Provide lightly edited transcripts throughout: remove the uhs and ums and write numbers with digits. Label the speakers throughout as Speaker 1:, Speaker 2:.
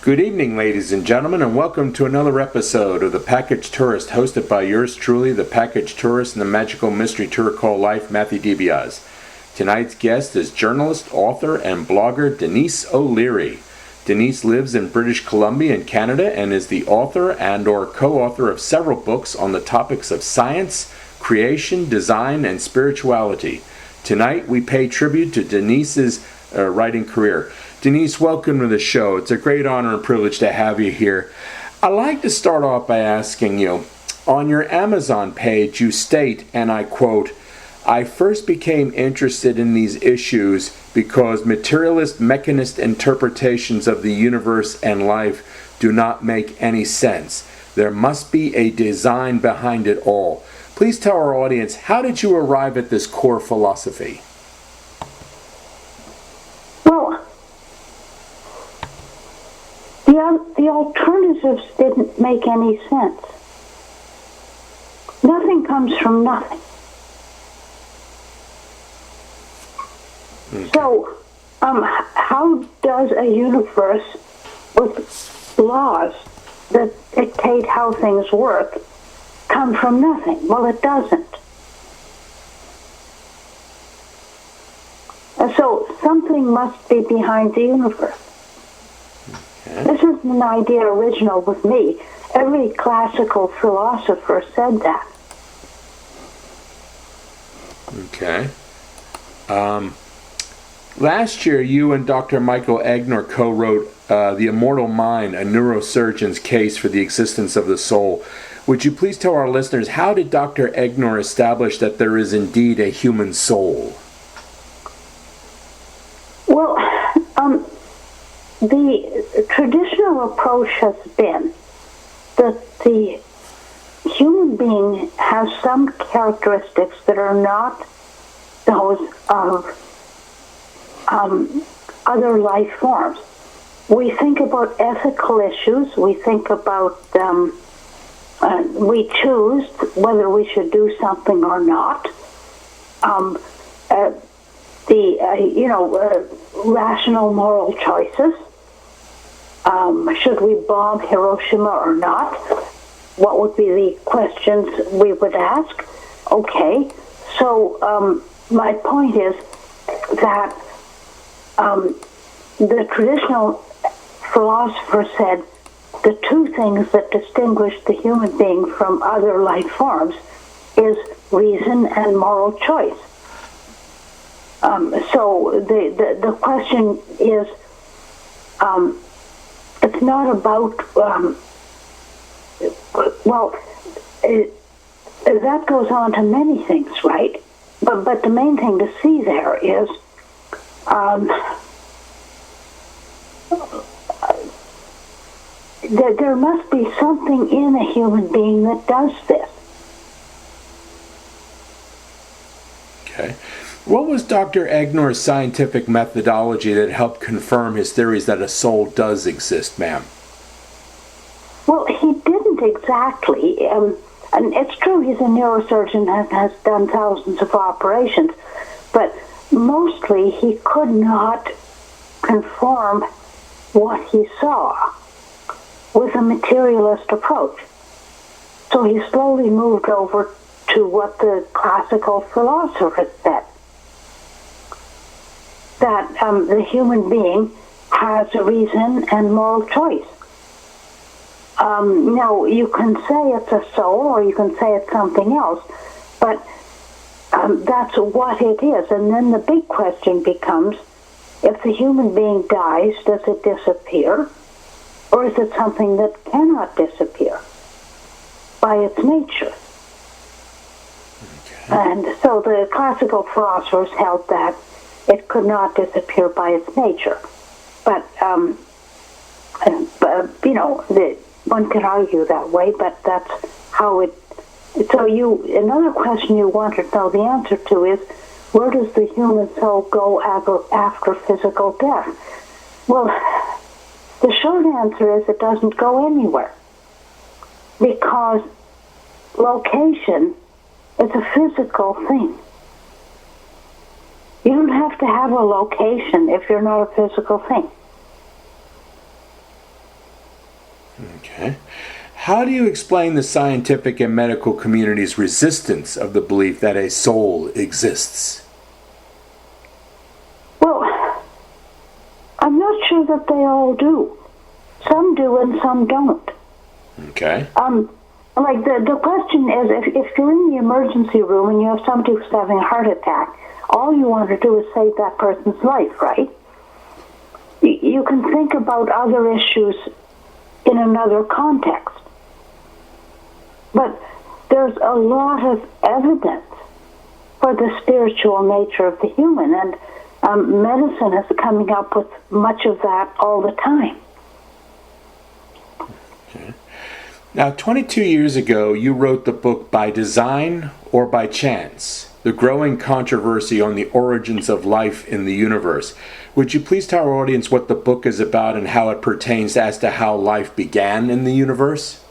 Speaker 1: Good evening, ladies and gentlemen, and welcome to another episode of The Package Tourist, hosted by yours truly, the Package Tourist and the magical mystery tour called Life, Matthew DiBiase. Tonight's guest is journalist, author, and blogger Denyse O'Leary. Denyse lives in British Columbia in Canada and is the author and/or co-author of several books on the topics of science, creation, design, and spirituality. Tonight, we pay tribute to Denyse's writing career. Denyse, welcome to the show. It's a great honor and privilege to have you here. I'd like to start off by asking you, on your Amazon page, you state, and I quote, "I first became interested in these issues because materialist mechanist interpretations of the universe and life do not make any sense. There must be a design behind it all." Please tell our audience, how did you arrive at this core philosophy?
Speaker 2: Well, the alternatives didn't make any sense. Nothing comes from nothing.
Speaker 1: Okay.
Speaker 2: So, how does a universe with laws that dictate how things work come from nothing? Well, it doesn't. And so something must be behind the universe.
Speaker 1: Okay.
Speaker 2: This isn't an idea original with me. Every classical philosopher said that.
Speaker 1: Okay. Last year, you and Dr. Michael Egnor co-wrote The Immortal Mind, a neurosurgeon's case for the existence of the soul. Would you please tell our listeners, how did Dr. Egnor establish that there is indeed a human soul?
Speaker 2: Well, the traditional approach has been that the human being has some characteristics that are not those of other life forms. We think about ethical issues. We think about we choose whether we should do something or not. Rational moral choices. Should we bomb Hiroshima or not? What would be the questions we would ask? Okay, so my point is that the traditional philosopher said the two things that distinguish the human being from other life forms is reason and moral choice. So the question is, it's not about, that goes on to many things, right? But the main thing to see there is that there must be something in a human being that does this.
Speaker 1: Okay. What was Dr. Egnor's scientific methodology that helped confirm his theories that a soul does exist, ma'am?
Speaker 2: Well, he didn't exactly. And it's true he's a neurosurgeon and has done thousands of operations, but mostly he could not conform what he saw with a materialist approach. So he slowly moved over to what the classical philosophers said, that the human being has a reason and moral choice. Now, you can say it's a soul or you can say it's something else, but that's what it is. And then the big question becomes, if the human being dies, does it disappear? Or is it something that cannot disappear by its nature?
Speaker 1: Okay.
Speaker 2: And so the classical philosophers held that it could not disappear by its nature. But, one could argue that way, but that's how it... So another question you want to know the answer to is, where does the human soul go after physical death? Well, the short answer is it doesn't go anywhere, because location is a physical thing. You don't have to have a location if you're not a physical thing.
Speaker 1: Okay. How do you explain the scientific and medical community's resistance of the belief that a soul exists?
Speaker 2: Well, I'm not sure that they all do. Some do and some don't.
Speaker 1: Okay.
Speaker 2: Like the question is, if you're in the emergency room and you have somebody who's having a heart attack, all you want to do is save that person's life, right? You can think about other issues in another context. But there's a lot of evidence for the spiritual nature of the human, and medicine is coming up with much of that all the time.
Speaker 1: Okay. Now, 22 years ago, you wrote the book By Design or By Chance? The Growing Controversy on the Origins of Life in the Universe. Would you please tell our audience what the book is about and how it pertains as to how life began in the universe?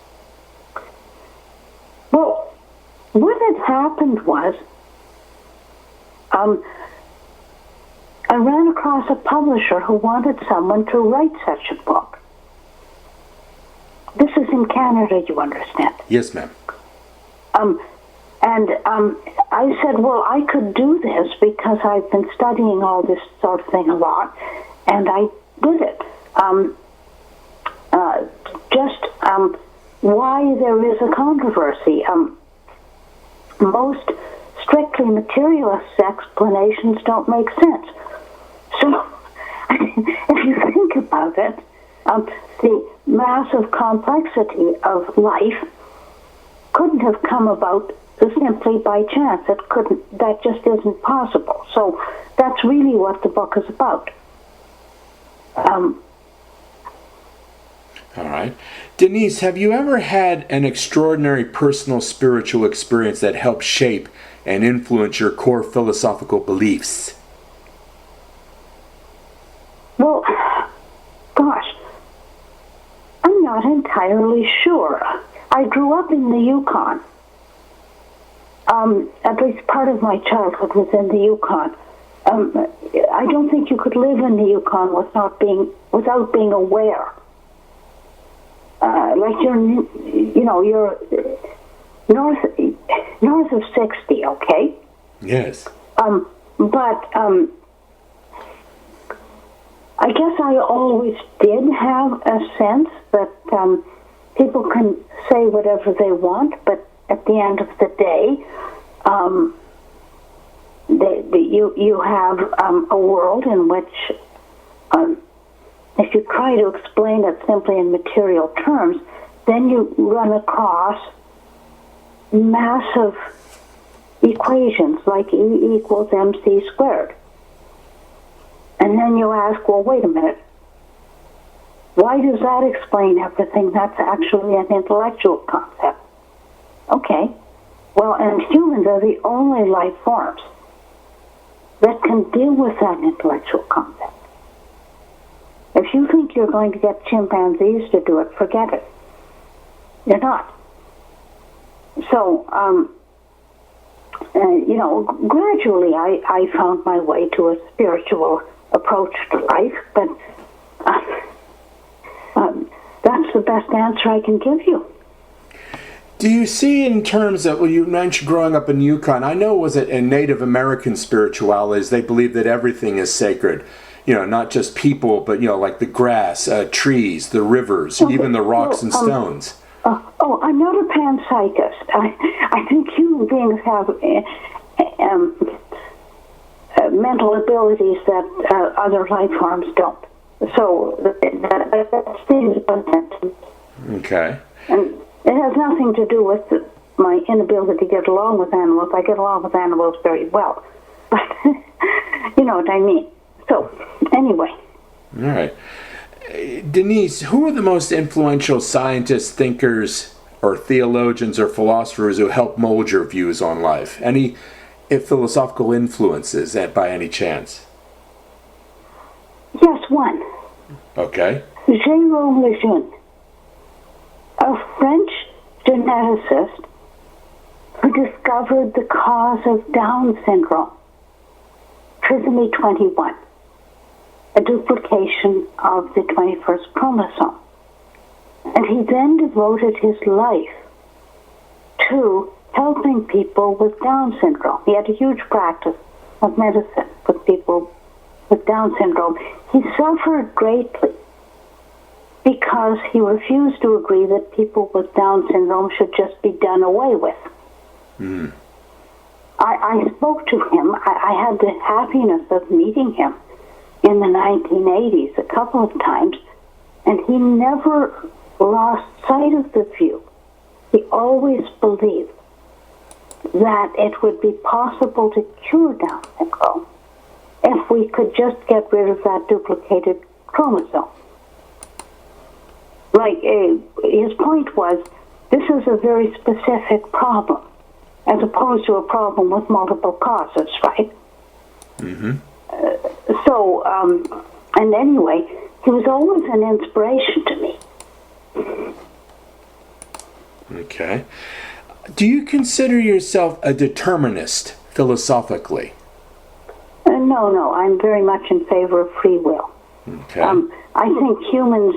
Speaker 2: Well, what had happened was, I ran across a publisher who wanted someone to write such a book. This is in Canada, you understand.
Speaker 1: Yes, ma'am.
Speaker 2: I said, well, I could do this because I've been studying all this sort of thing a lot, and I did it. Why there is a controversy. Most strictly materialist explanations don't make sense. So, if you think about it, the massive complexity of life couldn't have come about simply by chance. That just isn't possible. So that's really what the book is about.
Speaker 1: All right. Denyse, have you ever had an extraordinary personal spiritual experience that helped shape and influence your core philosophical beliefs?
Speaker 2: Well, gosh, I'm not entirely sure. I grew up in the Yukon. At least part of my childhood was in the Yukon. I don't think you could live in the Yukon without being aware. Like you're north of 60, okay?
Speaker 1: Yes.
Speaker 2: But I guess I always did have a sense that people can say whatever they want, but at the end of the day, you have a world in which, if you try to explain it simply in material terms, then you run across massive equations like E equals mc squared. And then you ask, well, wait a minute. Why does that explain everything? That's actually an intellectual concept. Okay. Well, and humans are the only life forms that can deal with that intellectual concept. If you think you're going to get chimpanzees to do it, forget it. You're not. So, gradually I found my way to a spiritual approach to life, but that's the best answer I can give you.
Speaker 1: Do you see in terms of, well, you mentioned growing up in Yukon, I know was it in Native American spiritualities, they believe that everything is sacred. Not just people, but, like the grass, trees, the rivers, even the rocks and stones.
Speaker 2: I'm not a panpsychist. I think human beings have mental abilities that other life forms don't. So that's the
Speaker 1: Okay.
Speaker 2: And it has nothing to do with my inability to get along with animals. I get along with animals very well. But you know what I mean. So, anyway.
Speaker 1: All right. Denyse, who are the most influential scientists, thinkers, or theologians or philosophers who help mold your views on life? Any philosophical influences by any chance?
Speaker 2: Yes, one.
Speaker 1: Okay.
Speaker 2: Denyse O'Leary, a French geneticist who discovered the cause of Down syndrome, trisomy 21, a duplication of the 21st chromosome. And And he then devoted his life to helping people with Down syndrome. He had a huge practice of medicine with people with Down syndrome. He suffered greatly because he refused to agree that people with Down syndrome should just be done away with.
Speaker 1: Mm.
Speaker 2: I spoke to him. I had the happiness of meeting him in the 1980s a couple of times, and he never lost sight of the view. He always believed that it would be possible to cure Down syndrome if we could just get rid of that duplicated chromosome. His point was, this is a very specific problem, as opposed to a problem with multiple causes, right?
Speaker 1: Mm-hmm.
Speaker 2: And anyway, he was always an inspiration to me.
Speaker 1: Okay. Do you consider yourself a determinist, philosophically?
Speaker 2: No, I'm very much in favor of free will.
Speaker 1: Okay.
Speaker 2: I think humans,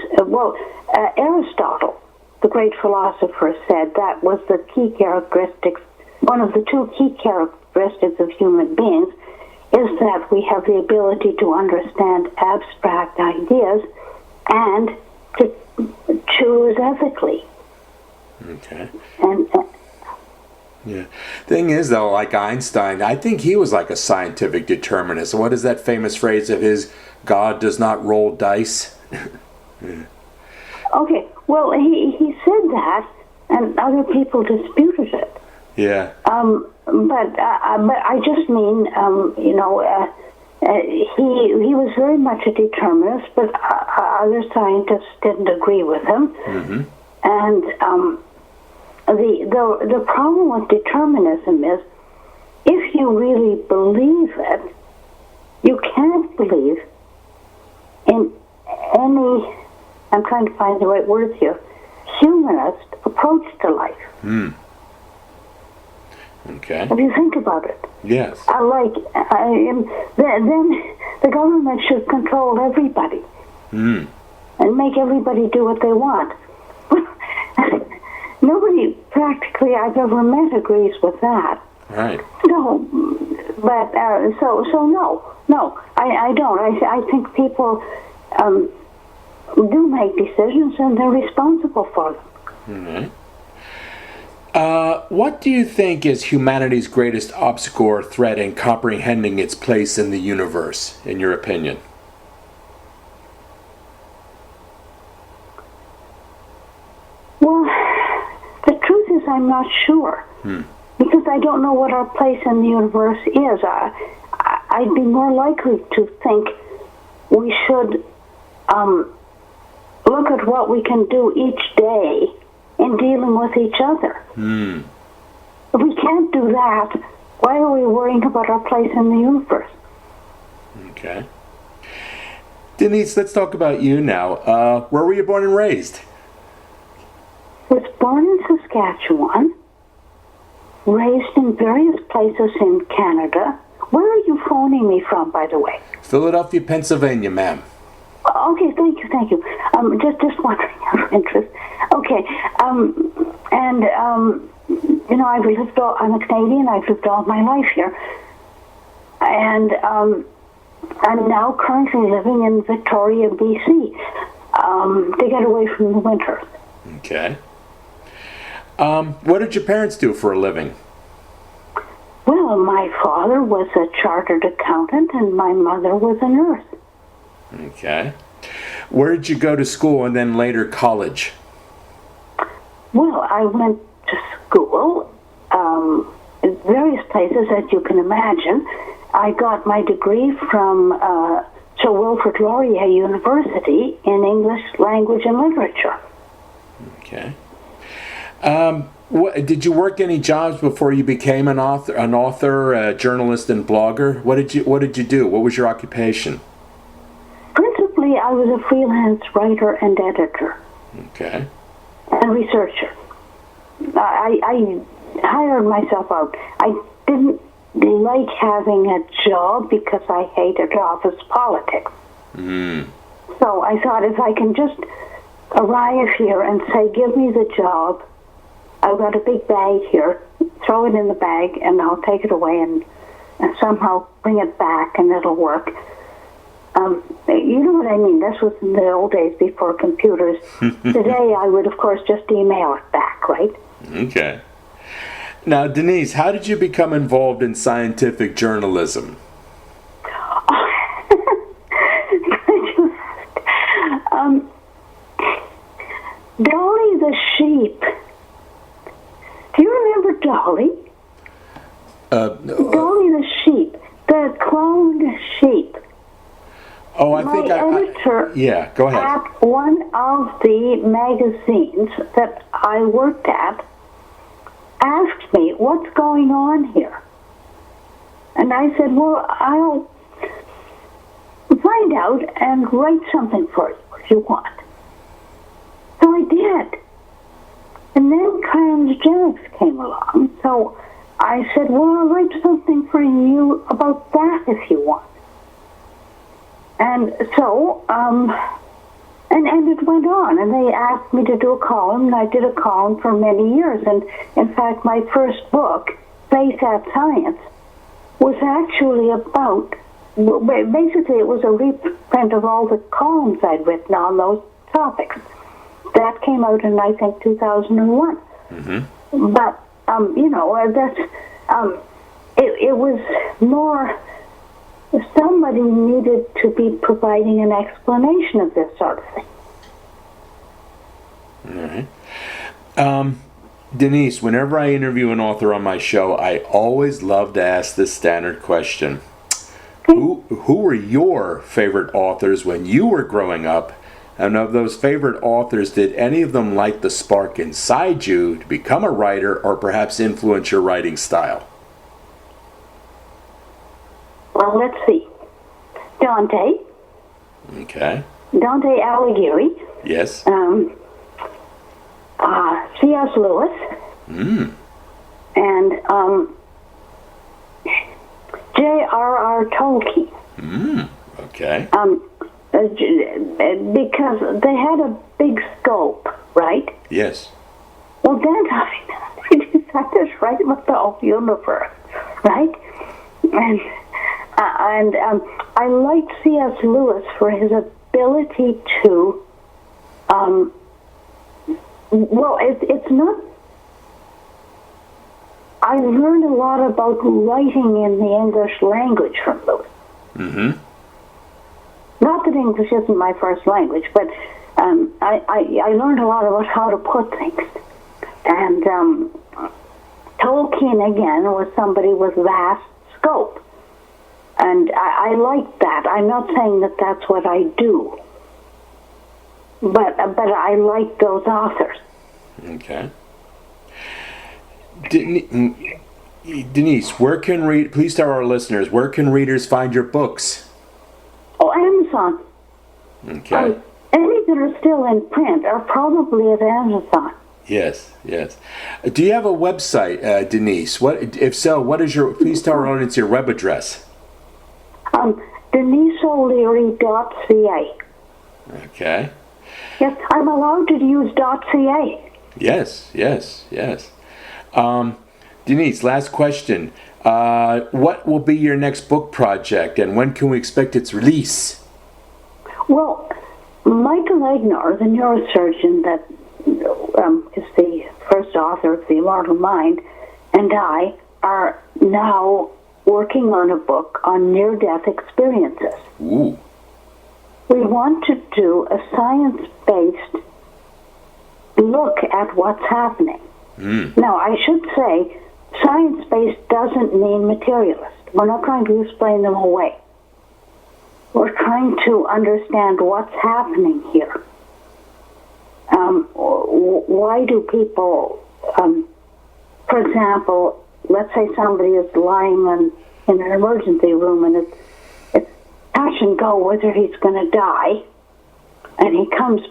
Speaker 2: Aristotle, the great philosopher, said that was the key characteristics, one of the two key characteristics of human beings, is that we have the ability to understand abstract ideas and to choose ethically.
Speaker 1: Okay.
Speaker 2: And
Speaker 1: Yeah. Thing is, though, like Einstein, I think he was like a scientific determinist. What is that famous phrase of his? God does not roll dice. Yeah.
Speaker 2: Okay, well, he said that, and other people disputed it.
Speaker 1: Yeah.
Speaker 2: But I just mean, he was very much a determinist, but other scientists didn't agree with him.
Speaker 1: Mm-hmm.
Speaker 2: And the problem with determinism is, if you really believe it, you can't believe in any, I'm trying to find the right word here, humanist approach to life.
Speaker 1: Hmm. Okay.
Speaker 2: If you think about it.
Speaker 1: Yes.
Speaker 2: Then the government should control everybody.
Speaker 1: Hmm.
Speaker 2: And make everybody do what they want. Nobody practically I've ever met agrees with that.
Speaker 1: Right.
Speaker 2: No, but no, I don't. I think people do make decisions and they're responsible for them.
Speaker 1: All right. What do you think is humanity's greatest obstacle or threat in comprehending its place in the universe, in your opinion?
Speaker 2: Well, the truth is I'm not sure. Because I don't know what our place in the universe is. I'd be more likely to think we should look at what we can do each day in dealing with each other. If we can't do that, why are we worrying about our place in the universe?
Speaker 1: Okay. Denyse, let's talk about you now. Where were you born and raised?
Speaker 2: I was born in Saskatchewan, raised in various places in Canada. Where are you phoning me from, by the way?
Speaker 1: Philadelphia, Pennsylvania, ma'am.
Speaker 2: Okay, thank you. Just wondering out of interest. Okay, I'm a Canadian. I've lived all my life here, and I'm now currently living in Victoria, BC, to get away from the winter.
Speaker 1: Okay. What did your parents do for a living?
Speaker 2: Well, my father was a chartered accountant, and my mother was a nurse.
Speaker 1: Okay. Where did you go to school and then later college?
Speaker 2: Well, I went to school in various places, as you can imagine. I got my degree from Sir Wilfrid Laurier University in English language and literature.
Speaker 1: Okay. Did you work any jobs before you became an author, a journalist, and blogger? What did you do? What was your occupation?
Speaker 2: Principally, I was a freelance writer and editor.
Speaker 1: Okay.
Speaker 2: And researcher. I hired myself out. I didn't like having a job because I hated office politics. So I thought if I can just arrive here and say, give me the job. I've got a big bag here. Throw it in the bag, and I'll take it away and somehow bring it back, and it'll work. You know what I mean? This was in the old days before computers. Today, I would, of course, just email it back, right?
Speaker 1: Okay. Now, Denyse, how did you become involved in scientific journalism?
Speaker 2: Dolly the sheep. Do you remember Dolly? Dolly the sheep, the cloned sheep.
Speaker 1: Oh, I think
Speaker 2: editor
Speaker 1: yeah, go ahead.
Speaker 2: At one of the magazines that I worked at asked me, what's going on here? And I said, well, I'll find out and write something for you if you want. So I did. And then transgenics came along, so I said, well, I'll write something for you about that if you want. And so, and it went on, and they asked me to do a column, and I did a column for many years. And in fact, my first book, Faith at Science, was actually about, basically it was a reprint of all the columns I'd written on those topics. That came out in, I think, 2001. Mm-hmm. But, you know, that's, it was more, somebody needed to be providing an explanation of this sort of thing.
Speaker 1: All right. Denyse, whenever I interview an author on my show, I always love to ask this standard question.
Speaker 2: Okay.
Speaker 1: Who were your favorite authors when you were growing up? And of those favorite authors, did any of them light the spark inside you to become a writer or perhaps influence your writing style?
Speaker 2: Well, let's see. Dante.
Speaker 1: Okay.
Speaker 2: Dante Alighieri.
Speaker 1: Yes.
Speaker 2: C.S. Lewis. And J.R.R. Tolkien.
Speaker 1: Okay.
Speaker 2: Because they had a big scope, right?
Speaker 1: Yes.
Speaker 2: Well, then they decided to write about the whole universe, right? And I liked C.S. Lewis for his ability to, well, it's not, I learned a lot about writing in the English language from Lewis. Mm-hmm. Not that English isn't my first language, but I learned a lot about how to put things. And Tolkien, again, was somebody with vast scope. And I like that. I'm not saying that that's what I do. But I like those authors.
Speaker 1: Okay. Denyse, please tell our listeners, where can readers find your books?
Speaker 2: Oh, Amazon.
Speaker 1: Okay.
Speaker 2: Any that are still in print are probably at Amazon.
Speaker 1: Yes, yes. Do you have a website, Denyse? If so, what is please tell our audience your web address. DenyseO'Leary.ca. Okay.
Speaker 2: Yes, I'm allowed to use .ca.
Speaker 1: Yes. Denyse, last question. What will be your next book project, and when can we expect its release?
Speaker 2: Well, Michael Egnar, the neurosurgeon that is the first author of The Immortal Mind, and I are now working on a book on near-death experiences.
Speaker 1: Ooh.
Speaker 2: We want to do a science-based look at what's happening. Now, I should say, science-based doesn't mean materialist. We're not trying to explain them away. We're trying to understand what's happening here. Why do people, for example, let's say somebody is lying in an emergency room and it's touch and go whether he's going to die, and he comes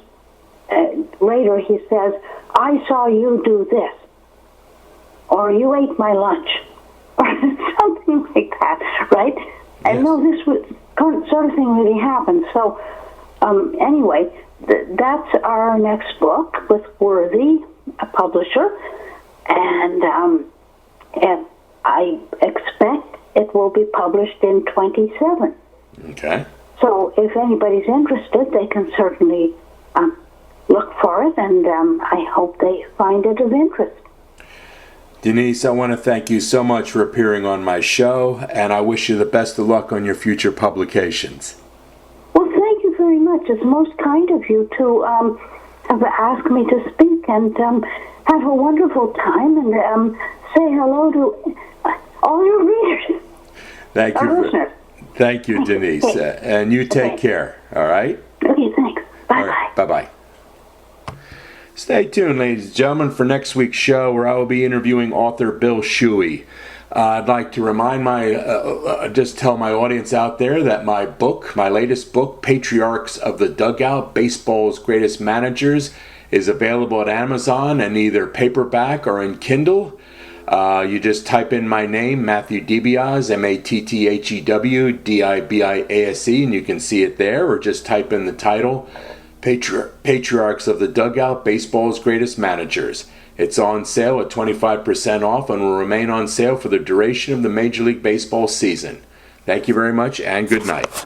Speaker 2: later, he says, I saw you do this, or you ate my lunch, or something like that, right? Yes. And no, this sort of thing really happens. So anyway, that's our next book with Worthy, a publisher, and I expect it will be published in 27.
Speaker 1: Okay.
Speaker 2: So if anybody's interested, they can certainly look for it, and I hope they find it of interest.
Speaker 1: Denyse, I want to thank you so much for appearing on my show, and I wish you the best of luck on your future publications.
Speaker 2: Well, thank you very much. It's most kind of you to have asked me to speak, and have a wonderful time, and say hello to all your readers.
Speaker 1: Thank you.
Speaker 2: Listeners.
Speaker 1: Thank you, Denyse.
Speaker 2: Okay.
Speaker 1: And you take care, all right?
Speaker 2: Okay, thanks. Bye-bye.
Speaker 1: All right, bye-bye. Stay tuned, ladies and gentlemen, for next week's show where I will be interviewing author Bill Shuey. I'd like to remind just tell my audience out there that my latest book, Patriarchs of the Dugout, Baseball's Greatest Managers, is available at Amazon in either paperback or in Kindle. You just type in my name, Matthew DiBiase, MattheW DiBiase, and you can see it there, or just type in the title, Patriarchs of the Dugout, Baseball's Greatest Managers. It's on sale at 25% off and will remain on sale for the duration of the Major League Baseball season. Thank you very much and good night.